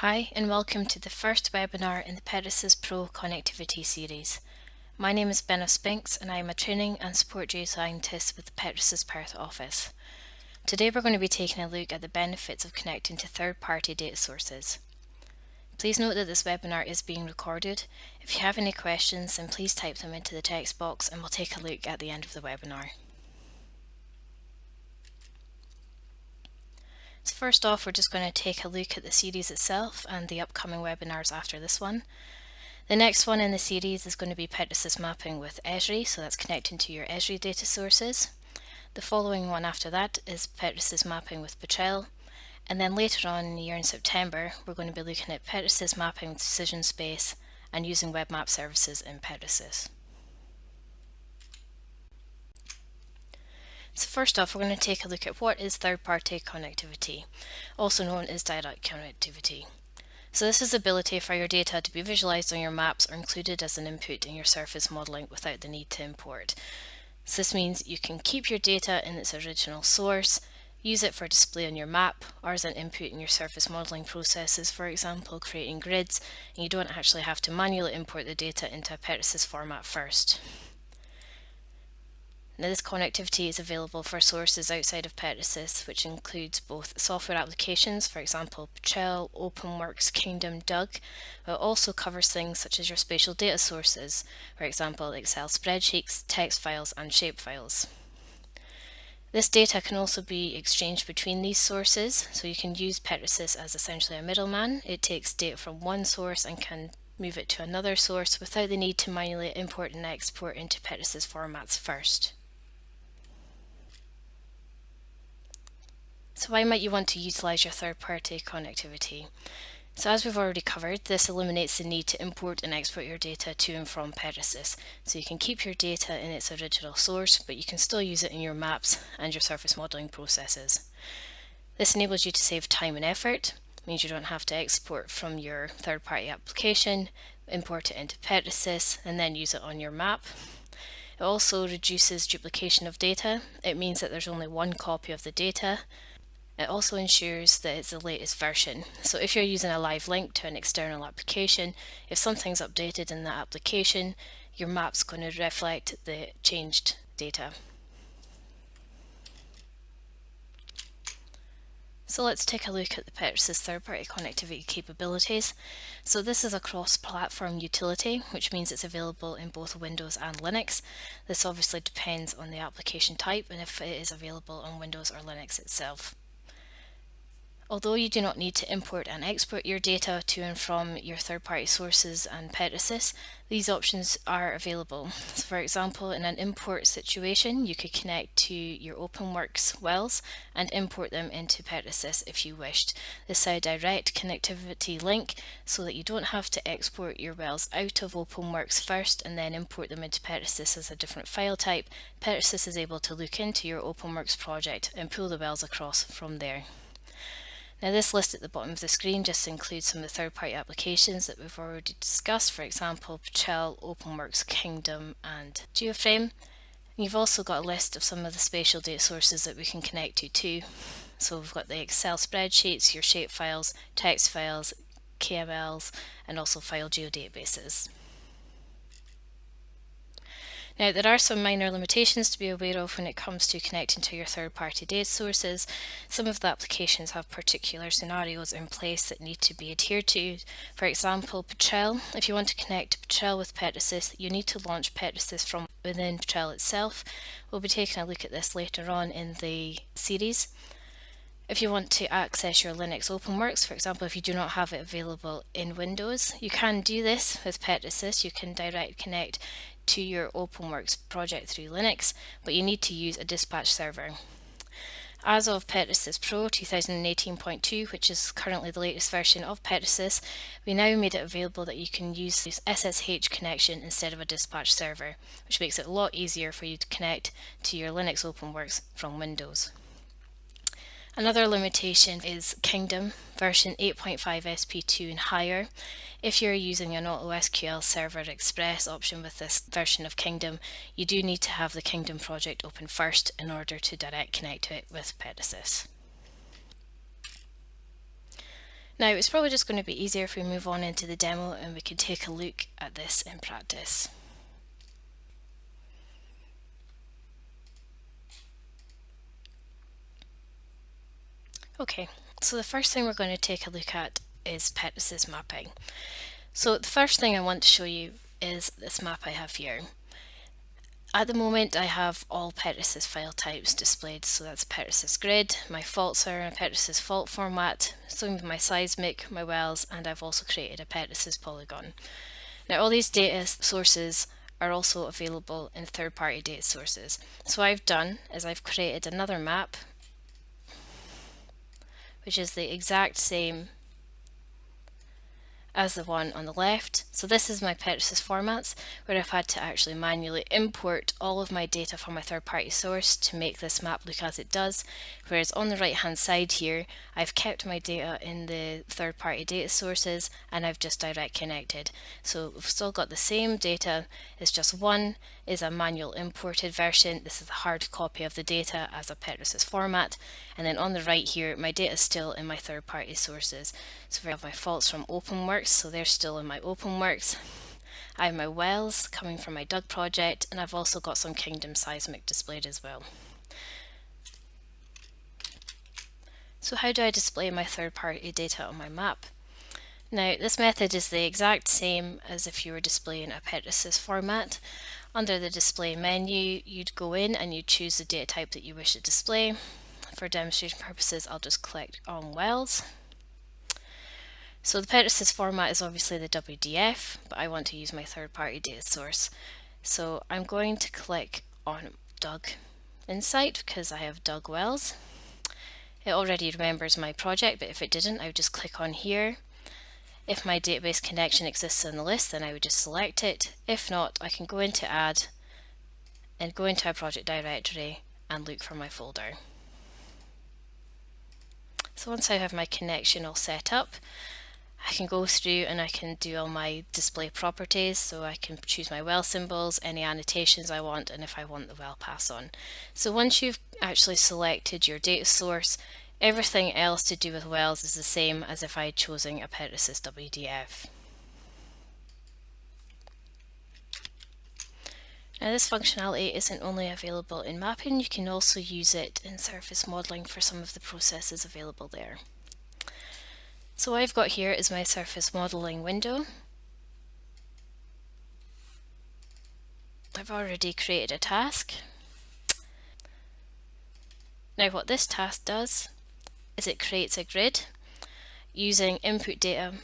Hi and welcome to the first webinar in the Petrosys Pro Connectivity series. My name is Benna Spinks and I am a Training and Support Geoscientist with the Petrosys Perth office. Today we're going to be taking a look at the benefits of connecting to third-party data sources. Please note that this webinar is being recorded. If you have any questions, then please type them into the text box and we'll take a look at the end of the webinar. So first off, we're just going to take a look at the series itself and the upcoming webinars after this one. The next one in the series is going to be Petrosys mapping with Esri, so that's connecting to your Esri data sources. The following one after that is Petrosys mapping with Petrel, and then later on in the year in September we're going to be looking at Petrosys mapping with Decision Space and using web map services in Petrosys. So first off, we're going to take a look at what is third-party connectivity, also known as direct connectivity. So this is the ability for your data to be visualized on your maps or included as an input in your surface modeling without the need to import. So this means you can keep your data in its original source, use it for display on your map or as an input in your surface modeling processes, for example creating grids, and you don't actually have to manually import the data into a Petrosys format first. Now this connectivity is available for sources outside of Petrosys, which includes both software applications, for example Petrel, OpenWorks, Kingdom, Doug, but it also covers things such as your spatial data sources, for example Excel spreadsheets, text files and shape files. This data can also be exchanged between these sources, so you can use Petrosys as essentially a middleman. It takes data from one source and can move it to another source without the need to manually import and export into Petrosys formats first. So why might you want to utilize your third-party connectivity? So as we've already covered, this eliminates the need to import and export your data to and from Petrosys. So you can keep your data in its original source, but you can still use it in your maps and your surface modeling processes. This enables you to save time and effort, means you don't have to export from your third-party application, import it into Petrosys, and then use it on your map. It also reduces duplication of data. It means that there's only one copy of the data. It also ensures that it's the latest version. So if you're using a live link to an external application, if something's updated in that application, your map's going to reflect the changed data. So let's take a look at the Petrosys third-party connectivity capabilities. So this is a cross-platform utility, which means it's available in both Windows and Linux. This obviously depends on the application type and if it is available on Windows or Linux itself. Although you do not need to import and export your data to and from your third-party sources and Petrosys, these options are available. So for example, in an import situation, you could connect to your OpenWorks wells and import them into Petrosys if you wished. This is a direct connectivity link so that you don't have to export your wells out of OpenWorks first and then import them into Petrosys as a different file type. Petrosys is able to look into your OpenWorks project and pull the wells across from there. Now this list at the bottom of the screen just includes some of the third-party applications that we've already discussed, for example Petrel, OpenWorks, Kingdom and GeoFrame. And you've also got a list of some of the spatial data sources that we can connect to too. So we've got the Excel spreadsheets, your shape files, text files, KMLs and also file geodatabases. Now there are some minor limitations to be aware of when it comes to connecting to your third-party data sources. Some of the applications have particular scenarios in place that need to be adhered to. For example, Petrel. If you want to connect to Petrel with Petrosys, you need to launch Petrosys from within Petrel itself. We'll be taking a look at this later on in the series. If you want to access your Linux OpenWorks, for example, if you do not have it available in Windows, you can do this with Petrosys. You can direct connect to your OpenWorks project through Linux, but you need to use a dispatch server. As of Petrosys Pro 2018.2, which is currently the latest version of Petrosys, we now made it available that you can use this SSH connection instead of a dispatch server, which makes it a lot easier for you to connect to your Linux OpenWorks from Windows. Another limitation is Kingdom version 8.5 SP2 and higher. If you're using an AutoSQL Server Express option with this version of Kingdom, you do need to have the Kingdom project open first in order to direct connect to it with Petrosys. Now it's probably just going to be easier if we move on into the demo and we can take a look at this in practice. Okay, so the first thing we're going to take a look at is Petrosys mapping. So the first thing I want to show you is this map I have here. At the moment I have all Petrosys file types displayed, so that's Petrosys grid, my faults are in a Petrosys fault format, so with my seismic, my wells, and I've also created a Petrosys polygon. Now all these data sources are also available in third-party data sources. So what I've done is I've created another map which is the exact same as the one on the left. So this is my Petrosys formats where I've had to actually manually import all of my data from my third-party source to make this map look as it does, whereas on the right hand side here I've kept my data in the third-party data sources and I've just direct connected. So we've still got the same data, it's just one is a manual imported version. This is a hard copy of the data as a Petrosys format, and then on the right here my data is still in my third-party sources. So I have my faults from OpenWorks, so they're still in my OpenWorks. I have my wells coming from my Doug project, and I've also got some Kingdom seismic displayed as well. So how do I display my third-party data on my map? Now this method is the exact same as if you were displaying a Petrosys format. Under the display menu you'd go in and you'd choose the data type that you wish to display. For demonstration purposes I'll just click on wells. So the Petrosys format is obviously the WDF, but I want to use my third-party data source. So I'm going to click on Doug Insight because I have Doug wells. It already remembers my project, but if it didn't I would just click on here. If my database connection exists on the list, then I would just select it. If not, I can go into Add and go into a project directory and look for my folder. So once I have my connection all set up, I can go through and I can do all my display properties, so I can choose my well symbols, any annotations I want, and if I want the well pass on. So once you've actually selected your data source, everything else to do with wells is the same as if I had chosen a Petrosys WDF. Now this functionality isn't only available in mapping, you can also use it in surface modelling for some of the processes available there. So what I've got here is my surface modelling window. I've already created a task. Now what this task does is it creates a grid using input data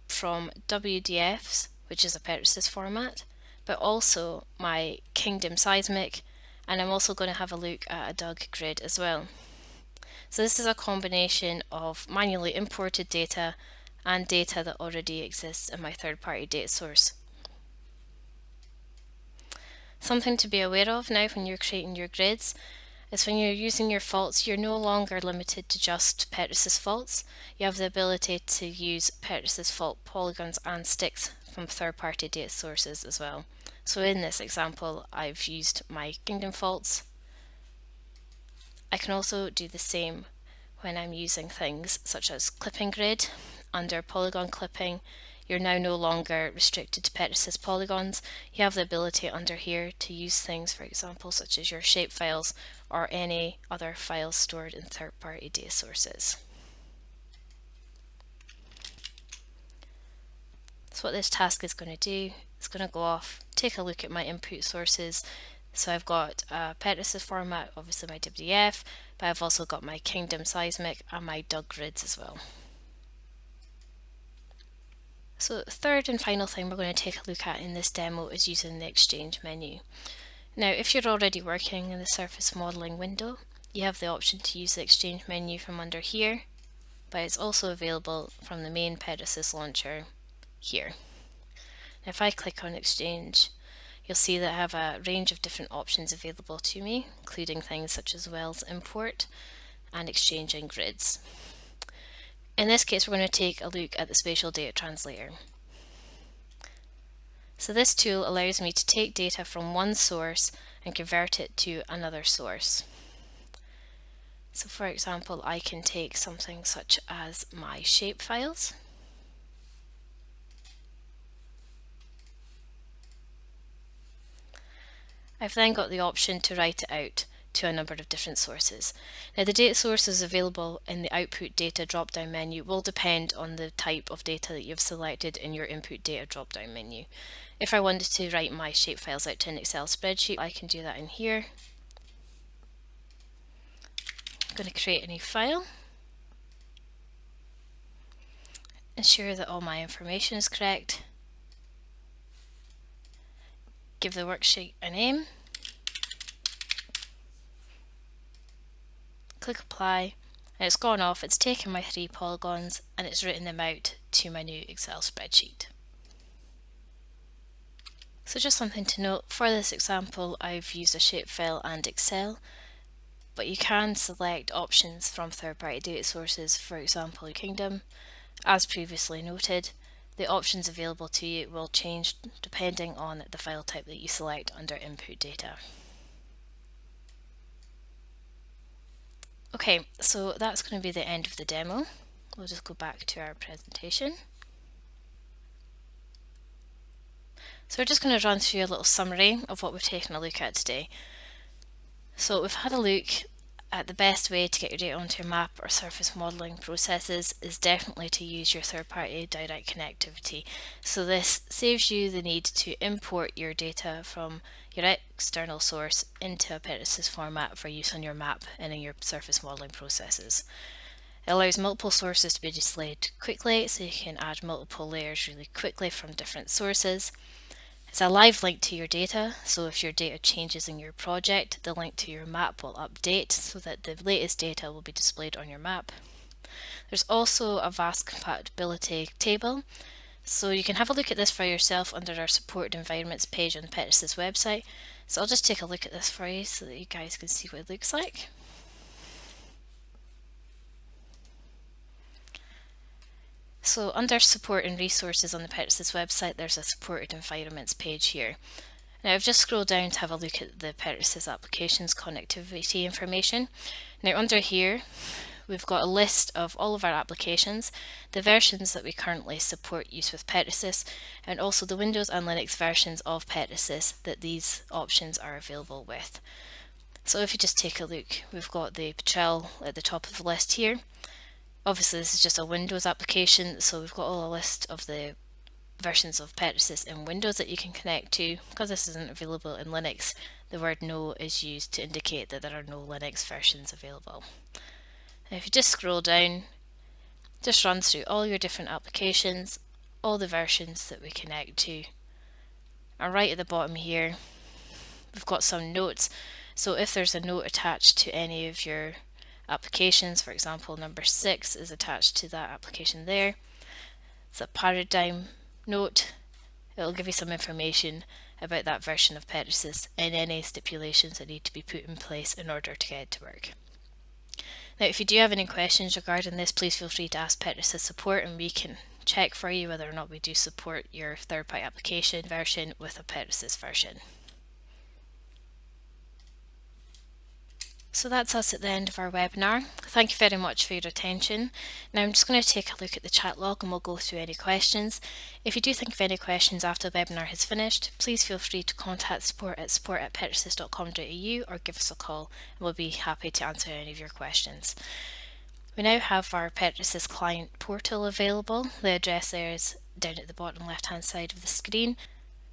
from WDFs, which is a Petrosys format, but also my Kingdom seismic, and I'm also going to have a look at a Doug grid as well. So this is a combination of manually imported data and data that already exists in my third-party data source. Something to be aware of now when you're creating your grids is when you're using your faults, you're no longer limited to just Petrosys faults. You have the ability to use Petrosys fault polygons and sticks from third-party data sources as well. So in this example, I've used my Kingdom faults. I can also do the same when I'm using things such as clipping grid. Under polygon clipping, you're now no longer restricted to Petrosys polygons. You have the ability under here to use things, for example, such as your shape files or any other files stored in third-party data sources. So what this task is going to do, it's going to go off, take a look at my input sources. So I've got a Petrosys format, obviously my WDF, but I've also got my Kingdom seismic and my Doug grids as well. So the third and final thing we're going to take a look at in this demo is using the Exchange menu. Now if you're already working in the surface modelling window, you have the option to use the Exchange menu from under here, but it's also available from the main Petrosys launcher here. Now if I click on Exchange, you'll see that I have a range of different options available to me, including things such as wells import and exchanging grids. In this case, we're going to take a look at the spatial data translator. So this tool allows me to take data from one source and convert it to another source. So for example, I can take something such as my shape files. I've then got the option to write it out to a number of different sources. Now the data sources available in the output data drop-down menu will depend on the type of data that you've selected in your input data drop-down menu. If I wanted to write my shapefiles out to an Excel spreadsheet, I can do that in here. I'm going to create a new file. Ensure that all my information is correct. Give the worksheet a name. Click apply, and it's gone off. It's taken my 3 polygons and it's written them out to my new Excel spreadsheet. So just something to note, for this example I've used a shapefile and Excel, but you can select options from third-party data sources, for example Kingdom. As previously noted, the options available to you will change depending on the file type that you select under input data. Okay, so that's going to be the end of the demo. We'll just go back to our presentation. So we're just going to run through a little summary of what we've taken a look at today. So we've had a look at the best way to get your data onto your map or surface modelling processes is definitely to use your third-party direct connectivity. So this saves you the need to import your data from your external source into a Petrosys format for use on your map and in your surface modelling processes. It allows multiple sources to be displayed quickly, so you can add multiple layers really quickly from different sources. It's a live link to your data, so if your data changes in your project, the link to your map will update so that the latest data will be displayed on your map. There's also a vast compatibility table, so you can have a look at this for yourself under our supported environments page on the Petrosys website. So I'll just take a look at this for you so that you guys can see what it looks like. So under support and resources on the Petrosys website, there's a supported environments page here. Now I've just scrolled down to have a look at the Petrosys applications connectivity information. Now under here, we've got a list of all of our applications, the versions that we currently support use with Petrosys, and also the Windows and Linux versions of Petrosys that these options are available with. So if you just take a look, we've got the Petrel at the top of the list here. Obviously this is just a Windows application, so we've got all a list of the versions of Petrosys in Windows that you can connect to. Because this isn't available in Linux, the word no is used to indicate that there are no Linux versions available. Now if you just scroll down, just run through all your different applications, all the versions that we connect to. And right at the bottom here, we've got some notes. So if there's a note attached to any of your applications, for example number 6 is attached to that application there. It's a paradigm note. It'll give you some information about that version of Petrosys and any stipulations that need to be put in place in order to get it to work. Now if you do have any questions regarding this, please feel free to ask Petrosys support and we can check for you whether or not we do support your third-party application version with a Petrosys version. So that's us at the end of our webinar. Thank you very much for your attention. Now I'm just going to take a look at the chat log and we'll go through any questions. If you do think of any questions after the webinar has finished, please feel free to contact support@petrosys.com.au or give us a call and we'll be happy to answer any of your questions. We now have our Petrosys client portal available. The address there is down at the bottom left hand side of the screen.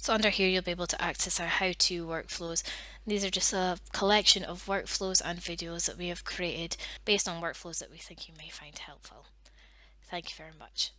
So under here you'll be able to access our how-to workflows. These are just a collection of workflows and videos that we have created based on workflows that we think you may find helpful. Thank you very much.